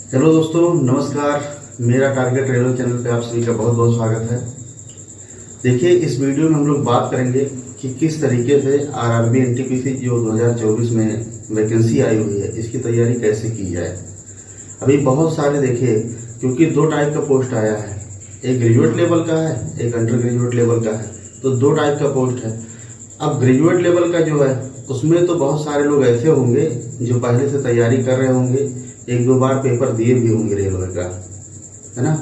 Hello दोस्तों, नमस्कार। मेरा टारगेट रेलवे चैनल पे आप सभी का बहुत बहुत स्वागत है। देखिए, इस वीडियो में हम लोग बात करेंगे कि किस तरीके से आरआरबी एनटीपीसी जो 2024 में वैकेंसी आई हुई है, इसकी तैयारी कैसे की जाए। अभी बहुत सारे देखिए, क्योंकि दो टाइप का पोस्ट आया है, एक ग्रेजुएट लेवल का है, एक अंडर ग्रेजुएट लेवल का है। तो दो टाइप का पोस्ट है। अब ग्रेजुएट लेवल का जो है उसमें तो बहुत सारे लोग ऐसे होंगे जो पहले से तैयारी कर रहे होंगे, एक दो बार पेपर दिए भी होंगे रेलवे का, है ना।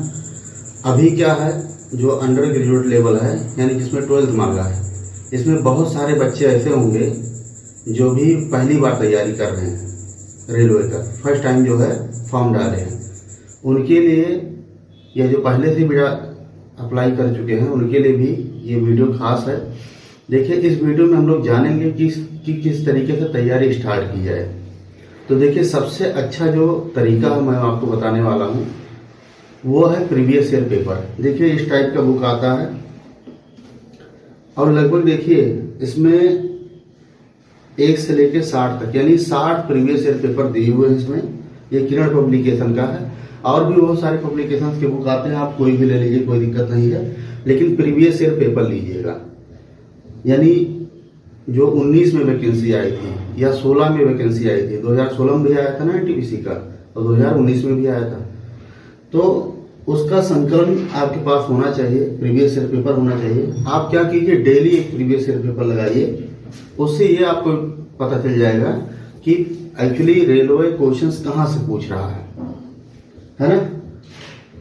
अभी क्या है, जो अंडर ग्रेजुएट लेवल है, यानी जिसमें 12th मांगा है, इसमें बहुत सारे बच्चे ऐसे होंगे जो भी पहली बार तैयारी कर रहे हैं रेलवे का, फर्स्ट टाइम जो है फॉर्म डाले हैं। उनके लिए या जो पहले से भी अप्लाई कर चुके हैं उनके लिए भी ये वीडियो खास है। देखिए, इस वीडियो में हम लोग जानेंगे कि किस तरीके से तैयारी स्टार्ट की जाए। तो देखिए, सबसे अच्छा जो तरीका मैं आपको बताने वाला हूँ वो है प्रीवियस ईयर पेपर। देखिए, इस टाइप का बुक आता है और लगभग देखिए इसमें 1 से लेकर 60 तक, यानी 60 प्रीवियस ईयर पेपर दिए हुए हैं इसमें। ये किरण पब्लिकेशन का है, और भी बहुत सारे पब्लिकेशन के बुक आते हैं, आप कोई भी ले लीजिए, कोई दिक्कत नहीं है, लेकिन प्रीवियस ईयर पेपर लीजिएगा। यानी जो 19 में वैकेंसी आई थी या 16 में वैकेंसी आई थी, 2016 में भी आया था ना एनटीपीसी का, और 2019 में भी आया था, तो उसका संकलन आपके पास होना चाहिए, प्रीवियस ईयर पेपर होना चाहिए। आप क्या कीजिए, डेली एक प्रीवियस ईयर पेपर लगाइए, उससे ये आपको पता चल जाएगा कि एक्चुअली रेलवे क्वेश्चंस कहाँ से पूछ रहा है ना।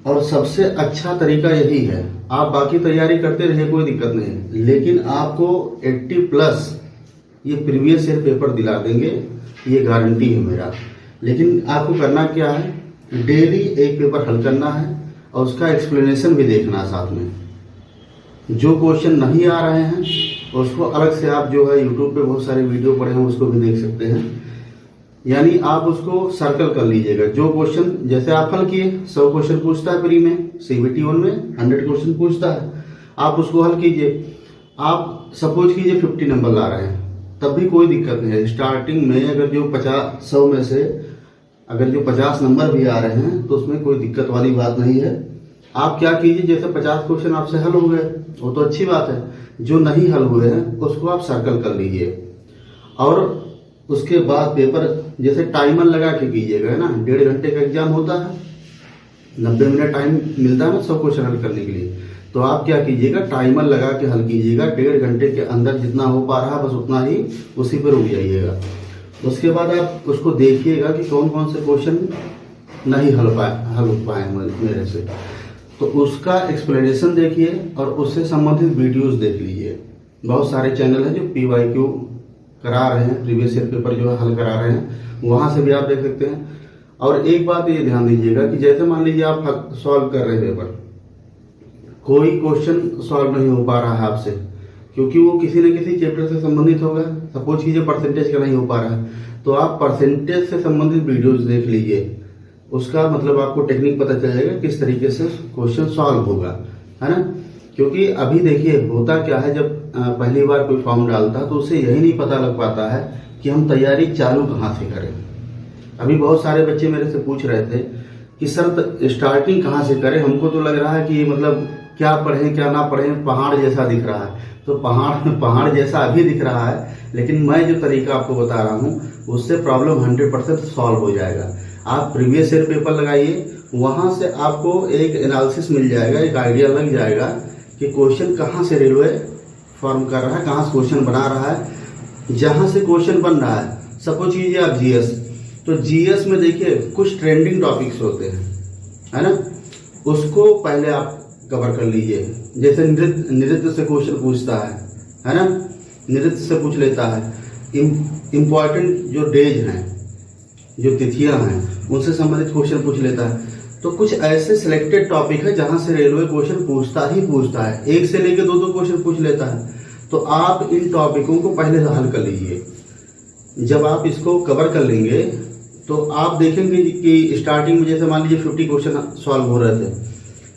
और सबसे अच्छा तरीका यही है, आप बाकी तैयारी करते रहिए, कोई दिक्कत नहीं है, लेकिन आपको 80+ ये प्रीवियस ईयर पेपर दिला देंगे, ये गारंटी है मेरा। लेकिन आपको करना क्या है, डेली एक पेपर हल करना है और उसका एक्सप्लेनेशन भी देखना है साथ में। जो क्वेश्चन नहीं आ रहे हैं उसको अलग से आप जो है यूट्यूब पे बहुत सारे वीडियो पड़े हैं, उसको भी देख सकते हैं। यानी आप उसको सर्कल कर लीजिएगा। जो क्वेश्चन जैसे आप हल किए, 100 क्वेश्चन पूछता है प्री में, CBT 1 में 100 क्वेश्चन पूछता है, आप उसको हल कीजिए। आप सपोज कीजिए 50 नंबर ला रहे हैं, तब भी कोई दिक्कत नहीं है। स्टार्टिंग में अगर जो 100 में से अगर जो 50 नंबर भी आ रहे हैं तो उसमें कोई दिक्कत वाली बात नहीं है। आप क्या कीजिए, जैसे 50 क्वेश्चन आपसे हल हो गए, वो तो अच्छी बात है, जो नहीं हल हुए हैं उसको आप सर्कल कर लीजिए। और उसके बाद पेपर जैसे टाइमर लगा के कीजिएगा, है ना। 1.5 घंटे का एग्जाम होता है, 90 मिनट टाइम मिलता है ना सब क्वेश्चन हल करने के लिए। तो आप क्या कीजिएगा, टाइमर लगा के हल कीजिएगा। 1.5 घंटे के अंदर जितना हो पा रहा है बस उतना ही, उसी पर रुक जाइएगा। उसके बाद आप उसको देखिएगा कि कौन कौन से क्वेश्चन नहीं हल हो पाए मेरे से, तो उसका एक्सप्लेनेशन देखिए और उससे संबंधित वीडियोस देख लीजिए। बहुत सारे चैनल हैं जो PYQ करा रहे हैं, प्रीवियस ईयर पेपर जो है हल करा रहे हैं, वहां से भी आप देख सकते हैं। और एक बात ये ध्यान दीजिएगा कि जैसे मान लीजिए आप सॉल्व कर रहे हैं पेपर, कोई क्वेश्चन सॉल्व नहीं हो पा रहा है आपसे, क्योंकि वो किसी न किसी चैप्टर से संबंधित होगा। सपोज कीजिए परसेंटेज का नहीं हो पा रहा है, तो आप परसेंटेज से संबंधित वीडियोज देख लीजिए। उसका मतलब आपको टेक्निक पता चल जाएगा किस तरीके से क्वेश्चन सॉल्व होगा, है ना। क्योंकि अभी देखिए होता क्या है, जब पहली बार कोई फॉर्म डालता है तो उसे यही नहीं पता लग पाता है कि हम तैयारी चालू कहाँ से करें। अभी बहुत सारे बच्चे मेरे से पूछ रहे थे कि सर स्टार्टिंग कहाँ से करें, हमको तो लग रहा है कि मतलब क्या पढ़ें क्या ना पढ़ें, पहाड़ जैसा दिख रहा है। तो पहाड़ जैसा अभी दिख रहा है, लेकिन मैं जो तरीका आपको बता रहा हूँ उससे प्रॉब्लम 100% सॉल्व हो जाएगा। आप प्रीवियस ईयर पेपर लगाइए, वहां से आपको एक एनालिसिस मिल जाएगा, एक आइडिया लग जाएगा कि क्वेश्चन कहाँ से रेलवे फॉर्म कर रहा है, कहाँ से क्वेश्चन बना रहा है। जहां से क्वेश्चन बन रहा है, सपोज कीजिए आप GS, तो GS में देखिए कुछ ट्रेंडिंग टॉपिक्स होते हैं, है ना, उसको पहले आप कवर कर लीजिए। जैसे नृत्य से क्वेश्चन पूछता है ना, नृत्य से पूछ लेता है। इम्पॉर्टेंट जो डेज हैं, जो तिथियां हैं, उनसे संबंधित क्वेश्चन पूछ लेता है। तो कुछ ऐसे सिलेक्टेड टॉपिक है जहां से रेलवे क्वेश्चन पूछता है, 1 से लेकर 2 क्वेश्चन पूछ लेता है। तो आप इन टॉपिकों को पहले से हल कर लीजिए। जब आप इसको कवर कर लेंगे तो आप देखेंगे कि स्टार्टिंग में जैसे मान लीजिए 50 क्वेश्चन सॉल्व हो रहे थे,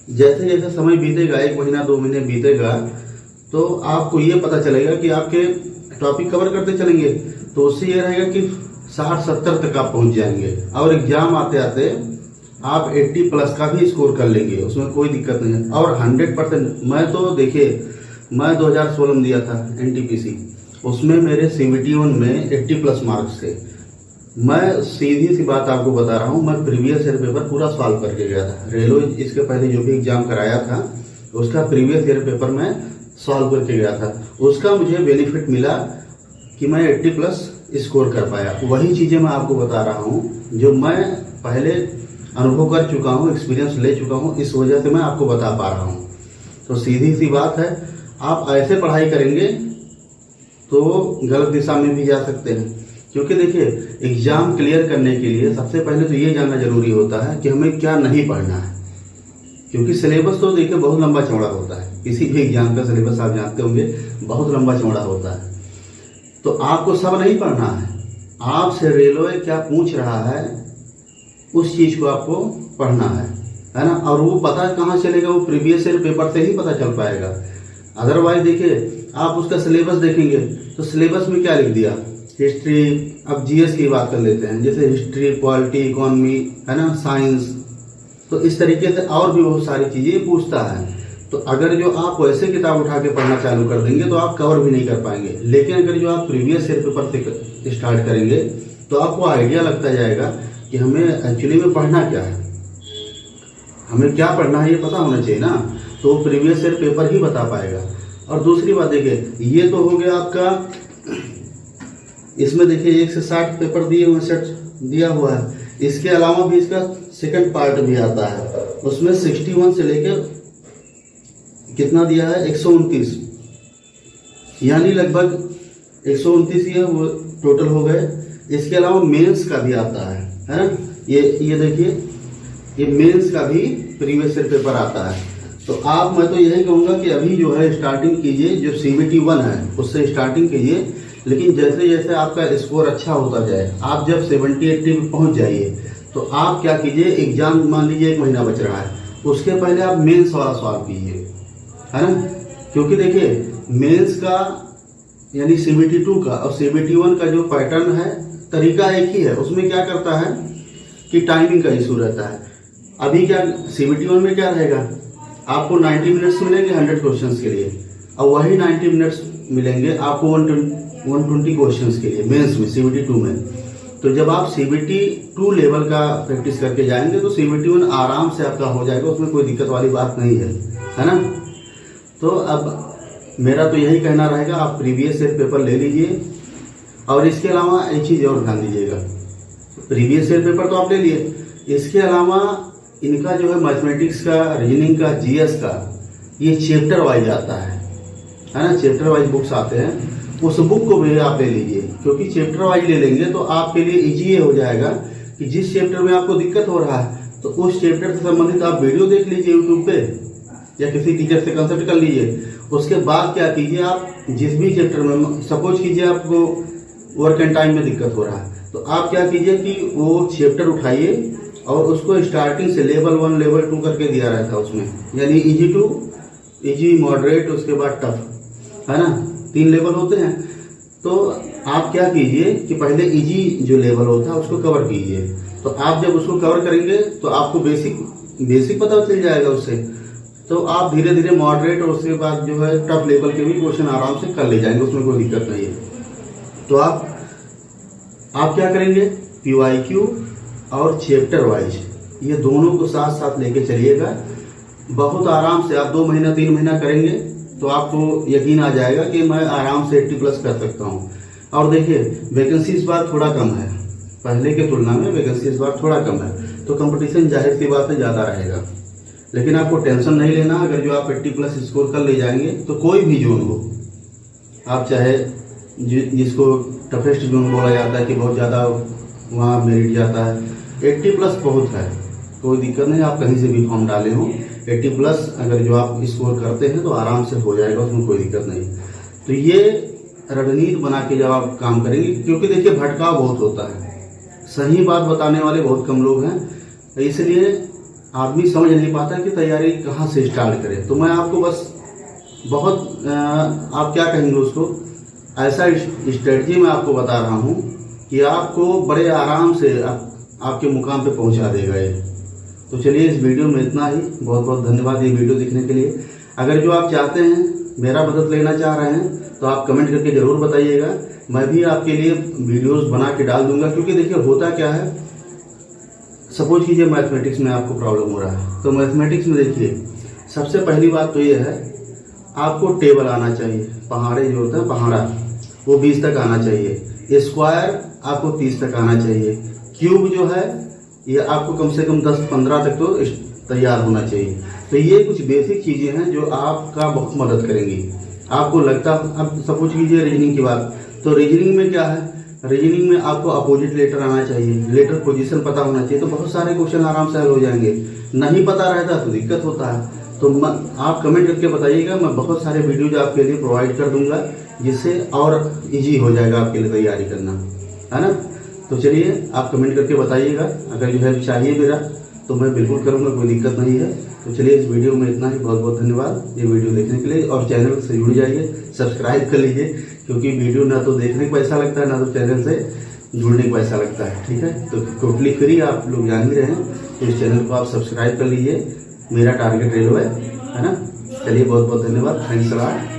जैसे जैसे समय बीतेगा, 1 महीना 2 महीने बीतेगा, तो आपको ये पता चलेगा कि आपके टॉपिक कवर करते चलेंगे, तो उससे ये रहेगा कि 60-70 तक आप पहुंच जाएंगे। और एग्जाम आते आते आप 80 प्लस का भी स्कोर कर लेंगे, उसमें कोई दिक्कत नहीं है। और 100% मैं तो देखिए, मैं 2016 में दिया था NTPC, उसमें मेरे CVT1 में 80 प्लस मार्क्स थे। मैं सीधी सी बात आपको बता रहा हूँ, मैं प्रीवियस ईयर पेपर पूरा सॉल्व करके गया था। रेलवे इसके पहले जो भी एग्जाम कराया था उसका प्रीवियस ईयर पेपर मैं सॉल्व करके गया था। उसका मुझे बेनिफिट मिला कि मैं 80 प्लस स्कोर कर पाया। वही चीज़ें मैं आपको बता रहा हूँ जो मैं पहले अनुभव कर चुका हूँ, एक्सपीरियंस ले चुका हूँ, इस वजह से मैं आपको बता पा रहा हूँ। तो सीधी सी बात है, आप ऐसे पढ़ाई करेंगे तो गलत दिशा में भी जा सकते हैं। क्योंकि देखिए, एग्जाम क्लियर करने के लिए सबसे पहले तो ये जानना जरूरी होता है कि हमें क्या नहीं पढ़ना है। क्योंकि सिलेबस तो देखिए बहुत लंबा चौड़ा होता है, किसी भी एग्जाम का सिलेबस आप जानते होंगे बहुत लंबा चौड़ा होता है। तो आपको सब नहीं पढ़ना है, आपसे रेलवे क्या पूछ रहा है उस चीज को आपको पढ़ना है ना। और वो पता कहाँ चलेगा, वो प्रीवियस ईयर पेपर से ही पता चल पाएगा। अदरवाइज देखिए, आप उसका सिलेबस देखेंगे तो सिलेबस में क्या लिख दिया, हिस्ट्री, अब GS की बात कर लेते हैं, जैसे हिस्ट्री, पॉलिटी, इकोनॉमी, है ना, साइंस, तो इस तरीके से और भी बहुत सारी चीजें पूछता है। तो अगर जो आप वैसे किताब उठा के पढ़ना चालू कर देंगे तो आप कवर भी नहीं कर पाएंगे। लेकिन अगर जो आप प्रीवियस ईयर पेपर से स्टार्ट करेंगे तो आपको आइडिया लगता जाएगा कि हमें एक्चुअली में पढ़ना क्या है, हमें क्या पढ़ना है ये पता होना चाहिए ना। तो प्रीवियस ईयर पेपर ही बता पाएगा। और दूसरी बात देखिए, ये तो हो गया आपका, इसमें देखिए 1 से 60 पेपर दिए हुए, सेट दिया हुआ है। इसके अलावा भी इसका सेकंड पार्ट भी आता है, उसमें 61 से लेके कितना दिया है, 129, यानी लगभग 129 ये वो टोटल हो गए। इसके अलावा मेंस का भी आता है ना। ये देखिए, ये मेंस का भी प्रीवियस ईयर पेपर आता है। तो मैं तो यही कहूँगा कि अभी जो है स्टार्टिंग कीजिए, जो CVT1 है उससे स्टार्टिंग कीजिए। लेकिन जैसे जैसे आपका स्कोर अच्छा होता जाए, आप जब 70-80 में पहुंच जाइए तो आप क्या कीजिए, एग्जाम मान लीजिए 1 महीना बच रहा है, उसके पहले आप मेंस वाला सॉल्व कीजिए, है ना। क्योंकि देखिए, मेंस का यानी CVT2 का और CVT1 का जो पैटर्न है, तरीका एक ही है। उसमें क्या करता है कि टाइमिंग का इशू रहता है। अभी क्या CVT1 में क्या रहेगा, आपको 90 मिनट्स मिलेंगे 100 क्वेश्चंस के लिए, और वही 90 मिनट्स मिलेंगे आपको 120 क्वेश्चंस के लिए मेंस में, CVT2 में। तो जब आप CVT2 लेवल का प्रैक्टिस करके जाएंगे तो CVT1 आराम से आपका हो जाएगा, उसमें कोई दिक्कत वाली बात नहीं है ना। तो अब मेरा तो यही कहना रहेगा, आप प्रीवियस ईयर पेपर ले लीजिए। और इसके अलावा एक चीज़ और ध्यान दीजिएगा, प्रीवियस ईयर पेपर तो आप ले लिए, इसके अलावा इनका जो है मैथमेटिक्स का, रीजनिंग का, GS का, ये चैप्टर वाइज आता है ना, चैप्टर वाइज बुक्स आते हैं। उस बुक को भी आप ले लीजिए, क्योंकि चैप्टर वाइज ले लेंगे तो आपके लिए इजी ये हो जाएगा कि जिस चैप्टर में आपको दिक्कत हो रहा है तो उस चैप्टर से संबंधित आप वीडियो देख लीजिए यूट्यूब पे, या किसी टीचर से कंसल्ट कर लीजिए। उसके बाद क्या कीजिए, आप जिस भी चैप्टर में, सपोज कीजिए आपको वर्क एंड टाइम में दिक्कत हो रहा है, तो आप क्या कीजिए कि वो चैप्टर उठाइए और उसको स्टार्टिंग से लेवल 1 लेवल 2 करके दिया रहता है उसमें, यानी इजी टू इजी, मॉडरेट, उसके बाद टफ, है ना, 3 लेवल होते हैं। तो आप क्या कीजिए कि पहले इजी जो लेवल होता है उसको कवर कीजिए। तो आप जब उसको कवर करेंगे तो आपको बेसिक पता चल जाएगा उससे। तो आप धीरे धीरे मॉडरेट और उसके बाद जो है टफ लेवल के भी क्वेश्चन आराम से कर ले जाएंगे, उसमें कोई दिक्कत नहीं है। तो आप क्या करेंगे, PYQ और चैप्टर वाइज ये दोनों को साथ साथ लेके चलिएगा। बहुत आराम से आप 2 महीना 3 महीना करेंगे तो आपको यकीन आ जाएगा कि मैं आराम से 80 प्लस कर सकता हूँ। और देखिए, वैकेंसी इस बार थोड़ा कम है, पहले के तुलना में वैकेंसी इस बार थोड़ा कम है, तो कंपटीशन जाहिर सी बात है ज़्यादा रहेगा। लेकिन आपको टेंशन नहीं लेना, अगर जो आप 80 प्लस स्कोर कर ले जाएंगे तो कोई भी जोन हो, आप चाहे जिसको टफेस्ट जोन बोला जाता है कि बहुत ज़्यादा वहाँ मेरिट जाता है, 80 प्लस बहुत है, कोई दिक्कत नहीं। आप कहीं से भी फॉर्म डाले हो, 80 प्लस अगर जो आप स्कोर करते हैं तो आराम से हो जाएगा, उसमें कोई दिक्कत नहीं। तो ये रणनीति बना के जब आप काम करेंगे, क्योंकि देखिए भटकाव बहुत होता है, सही बात बताने वाले बहुत कम लोग हैं, इसलिए आदमी समझ नहीं पाता कि तैयारी कहाँ से स्टार्ट करे। तो मैं आपको बस बहुत आप क्या कहेंगे उसको, ऐसा स्ट्रेटजी मैं आपको बता रहा हूँ कि आपको बड़े आराम से आपके मुकाम पे पहुंचा देगा ये। तो चलिए इस वीडियो में इतना ही। बहुत बहुत धन्यवाद ये वीडियो देखने के लिए। अगर जो आप चाहते हैं, मेरा मदद लेना चाह रहे हैं, तो आप कमेंट करके ज़रूर बताइएगा। मैं भी आपके लिए वीडियोस बना के डाल दूंगा। क्योंकि देखिए होता क्या है, सपोज कीजिए मैथमेटिक्स में आपको प्रॉब्लम हो रहा है, तो मैथमेटिक्स में देखिए सबसे पहली बात तो ये है, आपको टेबल आना चाहिए। पहाड़े जो होता है पहाड़ा, वो 20 तक आना चाहिए। स्क्वायर आपको 30 तक आना चाहिए। क्यूब जो है ये आपको कम से कम 10-15 तक तो तैयार होना चाहिए। तो ये कुछ बेसिक चीजें हैं जो आपका बहुत मदद करेंगी। आपको लगता, अब सपोज कीजिए रीजनिंग की बात, तो रीजनिंग में क्या है, रीजनिंग में आपको अपोजिट लेटर आना चाहिए, लेटर पोजीशन पता होना चाहिए। तो बहुत सारे क्वेश्चन आराम से हल हो जाएंगे। नहीं पता रहता तो दिक्कत होता है। तो आप कमेंट करके बताइएगा, मैं बहुत सारे वीडियोज आपके लिए प्रोवाइड कर दूंगा, जिससे और इजी हो जाएगा आपके लिए तैयारी करना, है ना। तो चलिए आप कमेंट करके बताइएगा। अगर जो है चाहिए मेरा, तो मैं बिल्कुल करूँगा, कोई दिक्कत नहीं है। तो चलिए इस वीडियो में इतना ही। बहुत बहुत धन्यवाद ये वीडियो देखने के लिए। और चैनल से जुड़ जाइए, सब्सक्राइब कर लीजिए, क्योंकि वीडियो ना तो देखने को पैसा लगता है, ना तो चैनल से जुड़ने को पैसा लगता है। ठीक है, तो टोटली फ्री, आप लोग जान ही रहे हैं। तो इस चैनल को आप सब्सक्राइब कर लीजिए। मेरा टारगेट रेलवे है ना। चलिए बहुत बहुत धन्यवाद। Thanks a lot.